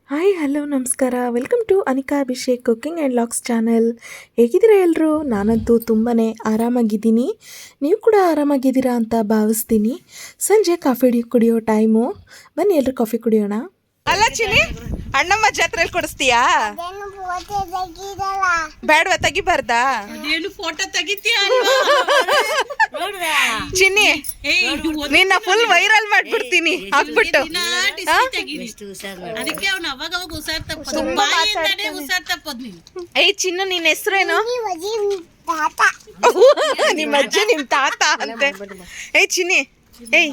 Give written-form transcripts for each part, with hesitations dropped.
Hi hello ನಮಸ್ಕಾರ welcome to Anika Abhishek cooking and logs channel. ಹೇಗಿದ್ದೀರಾ ಎಲ್ಲರೂ? ನಾನಂತೂ ತುಂಬಾ ಆರಾಮಾಗಿದ್ದೀನಿ. ನೀವು ಕೂಡ ಆರಾಮಾಗಿದ್ದೀರಾ ಅಂತ ಭಾವಿಸ್ತೀನಿ. ಸಂಜೆ ಕಾಫಿ ಕುಡಿಯೋ ಟೈಮು. ಬನ್ನಿ ಎಲ್ಲರೂ ಕಾಫಿ ಕುಡಿಯೋಣ. ಅಲ್ಲ ಚಿನಿ, ಅಣ್ಣಮ್ಮ ಜಾತ್ರೆಯಲ್ಲಿ ಕೊಡಿಸ್ತೀಯಾ? ಬೇಡವಾ, ತೆಗಿಬಾರ್ದಾ? ಫೋಟೋ ತೆಗಿತೀಯ ಚಿನ್ನಿ, ನಿನ್ನ ಫುಲ್ ವೈರಲ್ ಮಾಡ್ಬಿಡ್ತೀನಿ ಹಾಕ್ಬಿಟ್ಟು. ಅದಕ್ಕೆ ಅವ್ನು ಅವಾಗ ಅವಾಗ ಹುಷಾರ್ ತಪ್ಪೋದು, ಬಾಯಿಂದಾನೆ ಹುಷಾರ್ ತಪ್ಪೋದು. ನೀನು ಏಯ್ ಚಿನ್ನು, ನಿನ್ನ ಹೆಸರೇನು? ನಿಮ್ಮ ಅಜ್ಜಿ ನಿಮ್ಮ ತಾತ ಅಂತೆ. ಏಯ್ ಚಿನ್ನಿ, ಏಯ್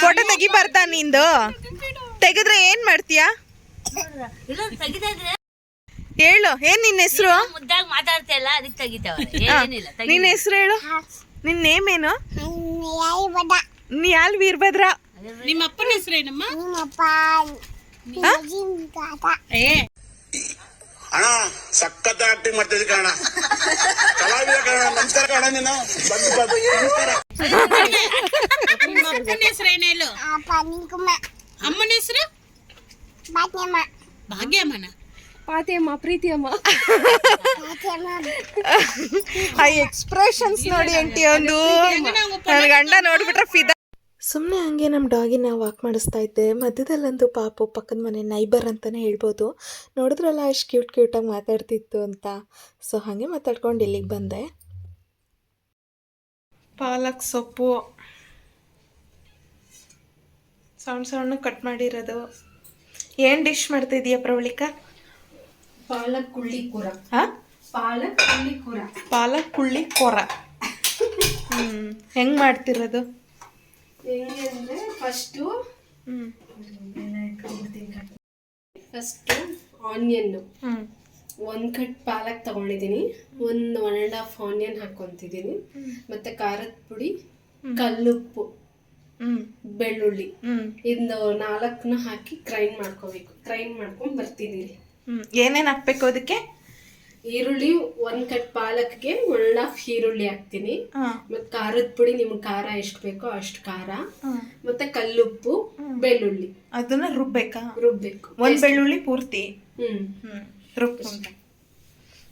ಫೋಟೋ ತೆಗಿಬಾರ್ದಾ ನಿಂದು? ತೆಗೆದ್ರೆ ಏನ್ ಮಾಡ್ತೀಯಾ ಹೇಳು. ಏನ್ ನಿನ್ನ ಹೆಸರು? ಮುದ್ದಾಗ ಮಾತಾಡ್ತಿಲ್ಲ, ಅದಕ್ಕೆ ತೆಗಿತಾವ. ನಿನ್ನ ಹೆಸರು ಹೇಳು. ನಿನ್ನ ನೇಮ್ ಏನು? ಯಾಲ್ ವೀರಭದ್ರ. ನಿಮ್ಮ ಅಪ್ಪನ ಹೆಸರೇನಮ್ಮ? ಅಣ್ಣ ಸಖತ್ ಆಕ್ಟಿಂಗ್ ಮಾಡ್ತಿದ್ದೆ ಕಣ, ಕಲಾವಿದ ಕಣ. ನಮಸ್ಕಾರ ಕಣ. ನೀನು ನಿಮ್ಮ ಅಪ್ಪನ ಹೆಸರೇನು ಹೇಳು? ಅಮ್ಮನ ಹೆಸರು ಭಾಗ್ಯಮ್ಮನ. ಪಾತಿಯಮ್ಮ, ಪ್ರೀತಿಯಮ್ಮ. ಆ ಎಕ್ಸ್ಪ್ರೆಷನ್ಸ್ ನೋಡಿ ಆಂಟಿ, ಒಂದು ನನ್ನ ಗಂಡ ನೋಡ್ಬಿಟ್ರೆ ಫಿದಾ. ಸುಮ್ಮನೆ ಹಂಗೆ ನಮ್ಮ ಡಾಗಿನ ವಾಕ್ ಮಾಡಿಸ್ತಾ ಇದ್ದೆ. ಮಧ್ಯದಲ್ಲಂತೂ ಪಾಪು ಪಕ್ಕದ ಮನೆ ನೈಬರ್ ಅಂತಲೇ ಹೇಳ್ಬೋದು. ನೋಡಿದ್ರಲ್ಲ ಎಷ್ಟು ಕ್ಯೂಟಾಗಿ ಮಾತಾಡ್ತಿತ್ತು ಅಂತ. ಸೊ ಹಾಗೆ ಮಾತಾಡ್ಕೊಂಡು ಇಲ್ಲಿಗೆ ಬಂದೆ. ಪಾಲಕ್ ಸೊಪ್ಪು ಸಣ್ಣ ಕಟ್ ಮಾಡಿರೋದು. ಏನು ಡಿಶ್ ಮಾಡ್ತಿದೀಯ ಪ್ರವಳಿಕಾ? ಪಾಲಕ್ ಕುಳ್ಳಿ ಕೂರ. ಹಾಂ, ಪಾಲಕ್ ಕುಳ್ಳಿ ಕೂರ. ಪಾಲಕ್ ಕುಳ್ಳಿ ಕೂರ. ಹೆಂಗೆ ಮಾಡ್ತಿರೋದು? ಹೆಂಗೆ ಅಂದರೆ ಫಸ್ಟು ಆನಿಯನ್ನು ಒಂದು ಕಟ್ ಪಾಲಕ್ ತಗೊಂಡಿದ್ದೀನಿ. ಒಂದು 1.5 ಆನಿಯನ್ ಹಾಕ್ಕೊತಿದ್ದೀನಿ. ಮತ್ತು ಖಾರದ ಪುಡಿ, ಕಲ್ಲುಪ್ಪು, ಬೆಳ್ಳುಳ್ಳಿ, ಇದು 4 ಹಾಕಿ ಗ್ರೈಂಡ್ ಮಾಡ್ಕೋಬೇಕು. ಗ್ರೈಂಡ್ ಮಾಡ್ಕೊಂಡು ಬರ್ತಿದ್ದೀನಿ. ಏನೇನು ಹಾಕ್ಬೇಕು ಅದಕ್ಕೆ? ಈರುಳ್ಳಿ 1 ಕಟ್ ಪಾಲಕ್ಗೆ 1.5 ಈರುಳ್ಳಿ ಹಾಕ್ತೀನಿ. ಮತ್ತೆ ಖಾರದ ಪುಡಿ, ನಿಮ್ಗೆ ಖಾರ ಎಷ್ಟು ಬೇಕೋ ಅಷ್ಟು ಖಾರ, ಮತ್ತೆ ಕಲ್ಲುಪ್ಪು, ಬೆಳ್ಳುಳ್ಳಿ. ಅದನ್ನ ರುಬ್ಬೇಕಾ? ರುಬ್ಬೇಕು. ಒಂದು ಬೆಳ್ಳುಳ್ಳಿ ಪೂರ್ತಿ ರುಬ್ಕೊಂಡು,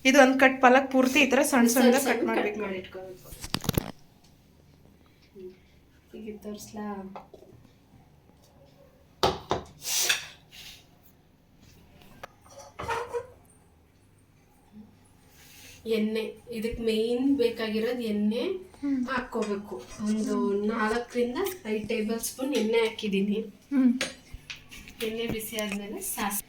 ಇದು 1 ಕಟ್ ಪಾಲಕ್ ಪೂರ್ತಿ ಈ ಥರ ಸಣ್ಣ ಕಟ್ ಮಾಡ್ಬೇಕು. ಮಾಡಿಟ್ಕೋಬೇಕು. ಈಗ ತೋರಿಸ್ಲಾ? ಎಣ್ಣೆ, ಇದಕ್ಕೆ ಮೇನ್ ಬೇಕಾಗಿರೋದು ಎಣ್ಣೆ ಹಾಕ್ಕೋಬೇಕು. ಒಂದು 4 ರಿಂದ 5 ಟೇಬಲ್ ಸ್ಪೂನ್ ಎಣ್ಣೆ ಹಾಕಿದ್ದೀನಿ. ಎಣ್ಣೆ ಬಿಸಿ ಆದ್ಮೇಲೆ ಸಾಸಿವೆ.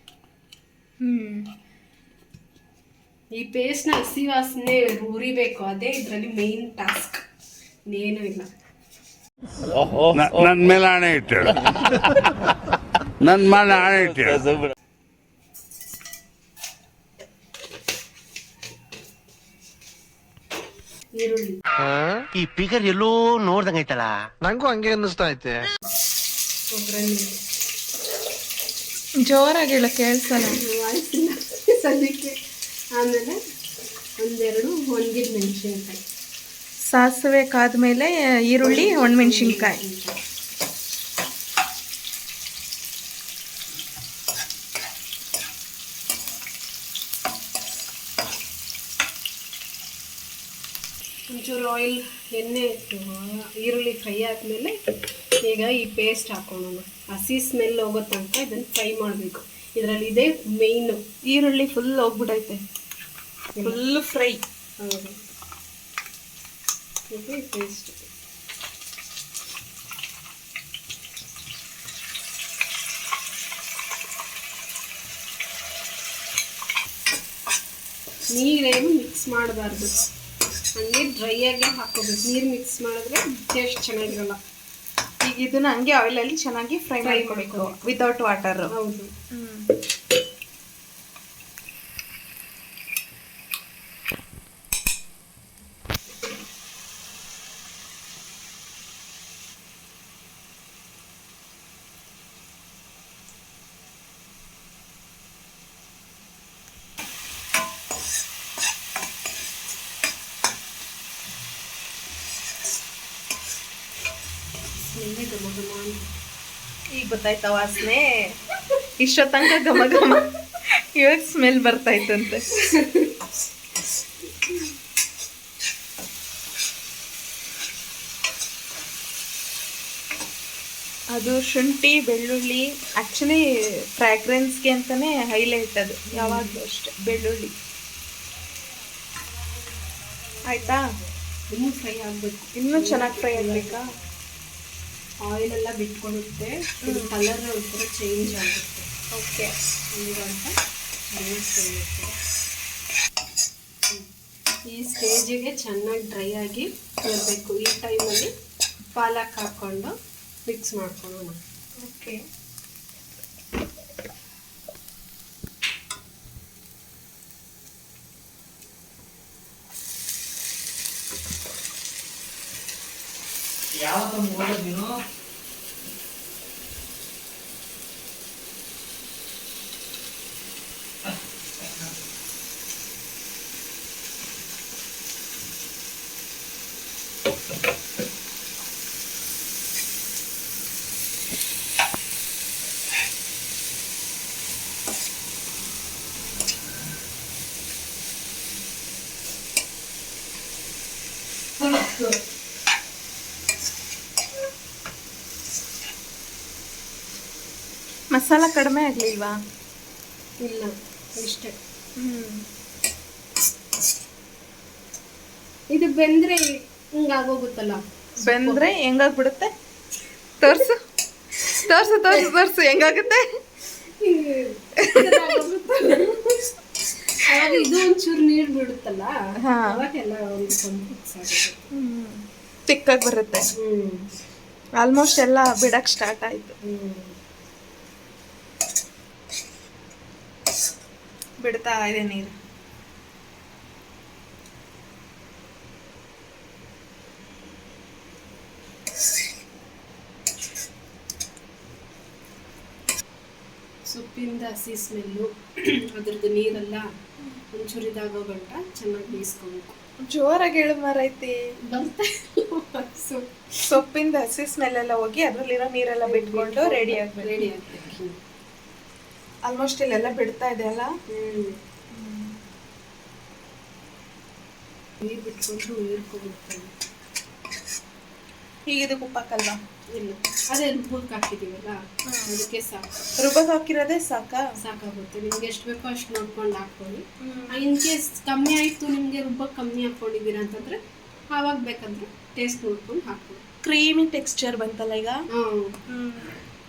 ಈ ಪೇಸ್ಟ್ನ ಹಸಿ ವಾಸನೆ ಉರಿಬೇಕು, ಅದೇ ಇದರಲ್ಲಿ ಮೇನ್ ಟಾಸ್ಕ್. ಇನ್ನೇನು ಇಲ್ಲ. ನನ್ನ ಮೇಲೆ ಆಣೆ ಇಟ್ಟೇಳು, ನನ್ನ ಮೇಲೆ ಆಣೆ ಇಟ್ಟೇಳು. ಈರುಳ್ಳಿ, ಈ ಪಿಗರ್ ಎಲ್ಲೋ ನೋಡ್ದಂಗೈತಲ್ಲ, ನಂಗೂ ಹಂಗೆ ಅನ್ನಿಸ್ತಾ ಐತೆ. ಒಗ್ಗರಣೆ ಜೋರಾಗಿ ಹೇಳ, ಕೇಳಿಸಲ್ಲ ವಾಯ್ಸಿಲ್ಲ ಸದ್ಯಕ್ಕೆ. ಆಮೇಲೆ 1-2 ಒಣಗಿದ ಮೆಣಸಿನ್ಕಾಯಿ. ಸಾಸಿವೆ ಕಾದ್ಮೇಲೆ ಈರುಳ್ಳಿ, ಒಣಮೆಣಸಿನ್ಕಾಯಿ. ಒಂಚೂರು ಆಯಿಲ್, ಎಣ್ಣೆ ಇಟ್ಟು ಈರುಳ್ಳಿ ಫ್ರೈ ಆದಮೇಲೆ ಈಗ ಈ ಪೇಸ್ಟ್ ಹಾಕೊಳ್ಳೋಣ. ಹಸಿ ಸ್ಮೆಲ್ ಹೋಗೋ ತನಕ ಇದನ್ನು ಫ್ರೈ ಮಾಡಬೇಕು. ಇದರಲ್ಲಿ ಇದೆ ಮೇಯ್ನು. ಈರುಳ್ಳಿ ಫುಲ್ ಹೋಗ್ಬಿಡೈತೆ, ಫುಲ್ ಫ್ರೈ. ಹೌದು, ಈ ಪೇಸ್ಟ್ ನೀರೇನು ಮಿಕ್ಸ್ ಮಾಡಬಾರ್ದು, ಹಂಗೆ ಡ್ರೈ ಆಗಿ ಹಾಕೋಬೇಕು. ನೀರು ಮಿಕ್ಸ್ ಮಾಡಿದ್ರೆ ಟೇಸ್ಟ್ ಚೆನ್ನಾಗಿರಲ್ಲ. ಈಗ ಇದನ್ನ ಹಂಗೆ ಆಯಿಲಲ್ಲಿ ಚೆನ್ನಾಗಿ ಫ್ರೈ ಮಾಡ್ಕೋಬೇಕು ವಿತೌಟ್ ವಾಟರ್. ಹೌದು. ಈಗ ಈಗ ಗೊತ್ತಾಯ್ತಾ ವಾಸನೆ? ಇಷ್ಟೊತ್ತಂಕ ಘಮ ಘಮ, ಇವಾಗ ಸ್ಮೆಲ್ ಬರ್ತಾಯ್ತಂತೆ. ಅದು ಶುಂಠಿ ಬೆಳ್ಳುಳ್ಳಿ ಆ್ಯಕ್ಚುಲಿ ಫ್ರ್ಯಾಗ್ರೆನ್ಸ್ಗೆ ಅಂತಲೇ ಹೈಲೈಟ್ ಅದು ಯಾವಾಗಲೂ ಅಷ್ಟೆ. ಬೆಳ್ಳುಳ್ಳಿ ಆಯಿತಾ? ಇನ್ನೂ ಫ್ರೈ ಆಗಬೇಕು. ಇನ್ನೂ ಚೆನ್ನಾಗಿ ಫ್ರೈ ಆಗಬೇಕಾ? ಆಯಿಲ್ ಎಲ್ಲ ಬಿಟ್ಕೊಳುತ್ತೆ, ಕಲರ್ ಒಂಥರ ಚೇಂಜ್ ಆಗುತ್ತೆ. ಓಕೆ, ಹೀಗಂತ ಚೆನ್ನಾಗಿ ಫ್ರೈ ಆಗ್ತದೆ. ಈ ಸ್ಟೇಜಿಗೆ ಚೆನ್ನಾಗಿ ಡ್ರೈ ಆಗಿ ಬರಬೇಕು. ಈ ಟೈಮಲ್ಲಿ ಪಾಲಕ್ ಹಾಕ್ಕೊಂಡು ಮಿಕ್ಸ್ ಮಾಡ್ಕೊಳ್ಳೋಣ. ಓಕೆ. ಯಾವತ್ತ ಓದೋದು ನೀನು? ಮಸಾಲ ಕಡಿಮೆ ಆಗಲಿಲ್ವಾ? ಇಲ್ಲ, ಇಷ್ಟೇ. ಇದು ಬೆಂದ್ರೆ ಹಿಂಗಾಗೋಗುತ್ತಲ್ಲ. ಬೆಂದ್ರೆ ಹೆಂಗಾಗ್ಬಿಡುತ್ತೆ? ತೋರ್ಸು ತೋರ್ಸು ತೋರ್ಸು ತೋರ್ಸು, ಹೆಂಗಾಗುತ್ತೆ? ಅವಾಗ ಇದು ಒಂಚೂರು ನೀರು ಬಿಡುತ್ತಲ್ಲ, ಹಾ. ಅವಾಗೆಲ್ಲ ಒಂದು ಮಿಕ್ಸ್ ಆಗುತ್ತೆ. ತಿಕ್ಕಾಗಿ ಬರುತ್ತೆ. ಆಲ್ಮೋಸ್ಟ್ ಎಲ್ಲ ಬಿಡಕ್ಕೆ ಸ್ಟಾರ್ಟ್ ಆಯಿತು. ಬಿಡ್ತಾ ಇದೆ ನೀರು. ಸೊಪ್ಪಿಂದ ಹಸಿ ಸ್ಮೆಲ್ಲು, ಅದ್ರದ್ದು ನೀರೆಲ್ಲ ಒಂಚೂರು ಇದಾಗೋ ಗಂಟ ಚೆನ್ನಾಗಿ ಬೇಯಿಸ್ಕೋಬೇಕು. ಜೋರಾಗಿ ಹೇಳು ಮಾರೈತಿ. ಬರ್ತಾ ಸೊಪ್ಪಿಂದ ಹಸಿ ಸ್ಮೆಲ್ ಎಲ್ಲ ಹೋಗಿ ಅದರಲ್ಲಿರೋ ನೀರೆಲ್ಲ ಬಿಟ್ಕೊಂಡು ರೆಡಿ ಆಗ್ಬೇಕು. ರೆಡಿ ಆಗ್ಬೇಕು. ಆಲ್ಮೋಸ್ಟ್ ಇಲ್ಲೆಲ್ಲ ಬಿಡ್ತಾ ಇದೆ ಅಲ್ಲ? ನೀರು ಬಿಟ್ಕೊಂಡು ನೀರ್ಕೊಬಿಡ್ತಾನೆ. ಈಗ ಇದಕ್ಕೆ ಉಪ್ಪು ಹಾಕಲ್ವಾ? ಇಲ್ಲ, ಅದೇ ರುಬ್ಬಕ್ಕೆ ಹಾಕಿದೀವಲ್ಲ ಅದಕ್ಕೆ ಸಾಕು. ರುಬ್ಬಕ್ಕೆ ಹಾಕಿರೋದೇ ಸಾಕಾ? ಸಾಕಾಗುತ್ತೆ. ನಿಮ್ಗೆ ಎಷ್ಟು ಬೇಕೋ ಅಷ್ಟು ನೋಡ್ಕೊಂಡು ಹಾಕೊಳ್ಳಿ. ಇನ್ ಕೇಸ್ ಕಮ್ಮಿ ಆಯಿತು, ನಿಮಗೆ ರುಬ್ಬಕ್ಕೆ ಕಮ್ಮಿ ಹಾಕ್ಕೊಂಡಿದ್ದೀರಾ ಅಂತಂದರೆ ಆವಾಗ ಬೇಕಂದ್ರೆ ಟೇಸ್ಟ್ ನೋಡ್ಕೊಂಡು ಹಾಕೊಳ್ಳಿ. ಕ್ರೀಮಿ ಟೆಕ್ಸ್ಚರ್ ಬಂತಲ್ಲ ಈಗ?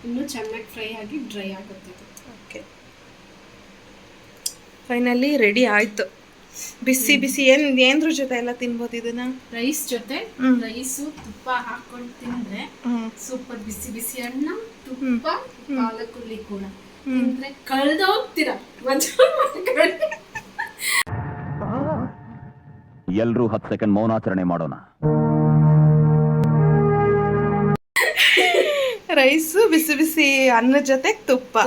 ಇನ್ನೂ ಚೆನ್ನಾಗಿ ಫ್ರೈ ಆಗಿ ಡ್ರೈ ಆಗುತ್ತೆ. ಓಕೆ, ಫೈನಲಿ ರೆಡಿ ಆಯಿತು. ಬಿಸಿ ಬಿಸಿ ಏನ್ರ ಜೊತೆ ಎಲ್ಲ ತಿನ್ಬೋದು ಇದನ್ನ? ರೈಸ್ ಜೊತೆ, ರೈಸು ತುಪ್ಪ ಹಾಕೊಂಡು ತಿಂದ್ರೆ ಸೂಪರ್. ಬಿಸಿ ಬಿಸಿ ಅನ್ನ, ತುಪ್ಪ, ಪಾಲಕುಲ್ಲಿ ಕೂಡ ತಿಂದ್ರೆ ಕಳೆದೋಗ್ತೀರಾ. ಎಲ್ರೂ 10 ಸೆಕೆಂಡ್ ಮೌನಾಚರಣೆ ಮಾಡೋಣ. ರೈಸು ಬಿಸಿ ಬಿಸಿ ಅನ್ನ ಜೊತೆ ತುಪ್ಪ.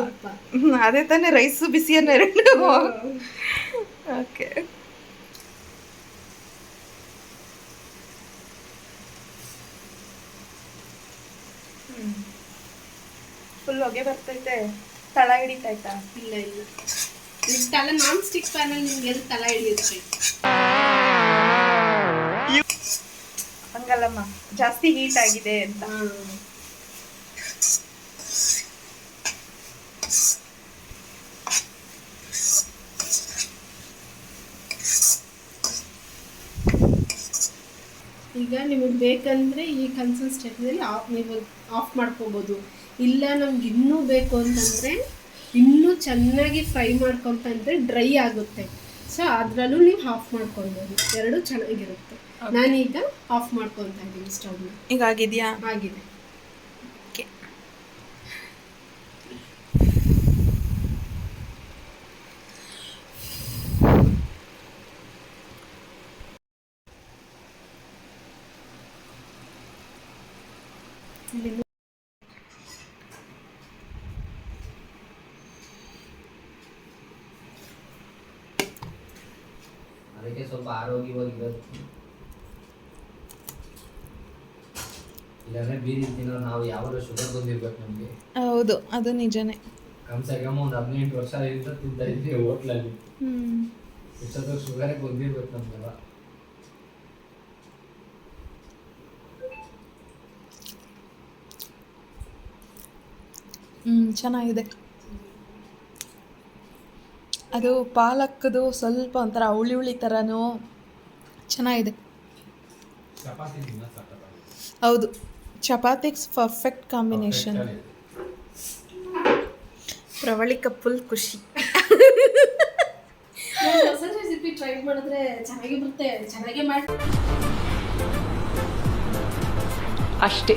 ಅದೇ ತಾನೇ ರೈಸು ಬಿಸಿ ಅನ್ನ ಎರಡು. ಓಕೆ, ಫುಲ್ ಹೊಗೆ ಬರ್ತೈತೆ. ತಳ ಹಿಡಿತಾಯ್ತಾ? ಇಲ್ಲ ಇಲ್ಲ, ತಲೆ ನಾನ್ ಸ್ಟಿಕ್ ಪ್ಯಾನಲ್ಲಿ ನಿಮ್ಗೆ ಎಲ್ಲಿ ತಲೆ ಹಿಡಿಯುತ್ತೆ. ಹಂಗಲ್ಲಮ್ಮ, ಜಾಸ್ತಿ ಹೀಟ್ ಆಗಿದೆ ಅಂತ. ಈಗ ನಿಮಗೆ ಬೇಕಂದ್ರೆ ಈ ಕನ್ಸಿಸ್ಟೆನ್ಸಿಯಲ್ಲಿ ನೀವು ಆಫ್ ಮಾಡ್ಕೋಬೋದು. ಇಲ್ಲ ನಮ್ಗೆ ಇನ್ನೂ ಬೇಕು ಅಂತಂದರೆ ಇನ್ನೂ ಚೆನ್ನಾಗಿ ಫ್ರೈ ಮಾಡ್ಕೊಂತಂದ್ರೆ ಡ್ರೈ ಆಗುತ್ತೆ. ಸೊ ಅದರಲ್ಲೂ ನೀವು ಆಫ್ ಮಾಡ್ಕೊಳ್ಬೋದು. ಎರಡೂ ಚೆನ್ನಾಗಿರುತ್ತೆ. ನಾನೀಗ ಆಫ್ ಮಾಡ್ಕೊತಾ ಇದ್ದೀನಿ ಸ್ಟವ್ನ. ಈಗ ಆಗಿದೆಯಾ? ಆಗಿದೆ. ಓಕೆ, ಅದಕ್ಕೆ ಸ್ವಲ್ಪ ಆರೋಗ್ಯವಾಗಿರೋದು. ಇಲ್ಲಾಂದ್ರೆ ಬೀದಿ ತಿನ್ನೋ ನಾವು ಯಾವಾಗ ಶುಗರ್ ಬಂದಿರ್ಬೇಕು ನಮಗೆ. ಹೌದು ಅದು ನಿಜನೇ. ಕಮ್ಸೆ ಕಮ್ ಒಂದು 18 ವರ್ಷದಿಂದ ತಿಂತಾ ಇದ್ವಿ ಹೋಟ್ಲಲ್ಲಿ. ಇಷ್ಟೊತ್ತು ಶುಗರೇ ಬಂದಿರ್ಬೇಕು ನಮ್ಗೆಲ್ಲ. ಚೆನ್ನಾಗಿದೆ. ಅದು ಪಾಲಕ್ಕದು ಸ್ವಲ್ಪ ಒಂಥರ ಹುಳಿ ಹುಳಿ ಥರನೂ ಚೆನ್ನಾಗಿದೆ. ಚಪಾತಿ ತಿನ್ನ ಸಾಕಾಗಲ್ಲ. ಹೌದು, ಚಪಾತಿಗೆ ಪರ್ಫೆಕ್ಟ್ ಕಾಂಬಿನೇಷನ್. ಪ್ರವಳಿಕ ಫುಲ್ ಖುಷಿ. ಹೊಸ ರೆಸಿಪಿ ಟ್ರೈ ಮಾಡಿದ್ರೆ ಚೆನ್ನಾಗಿ ಬರುತ್ತೆ, ಚೆನ್ನಾಗಿ ಮಾಡಿ ಅಷ್ಟೇ.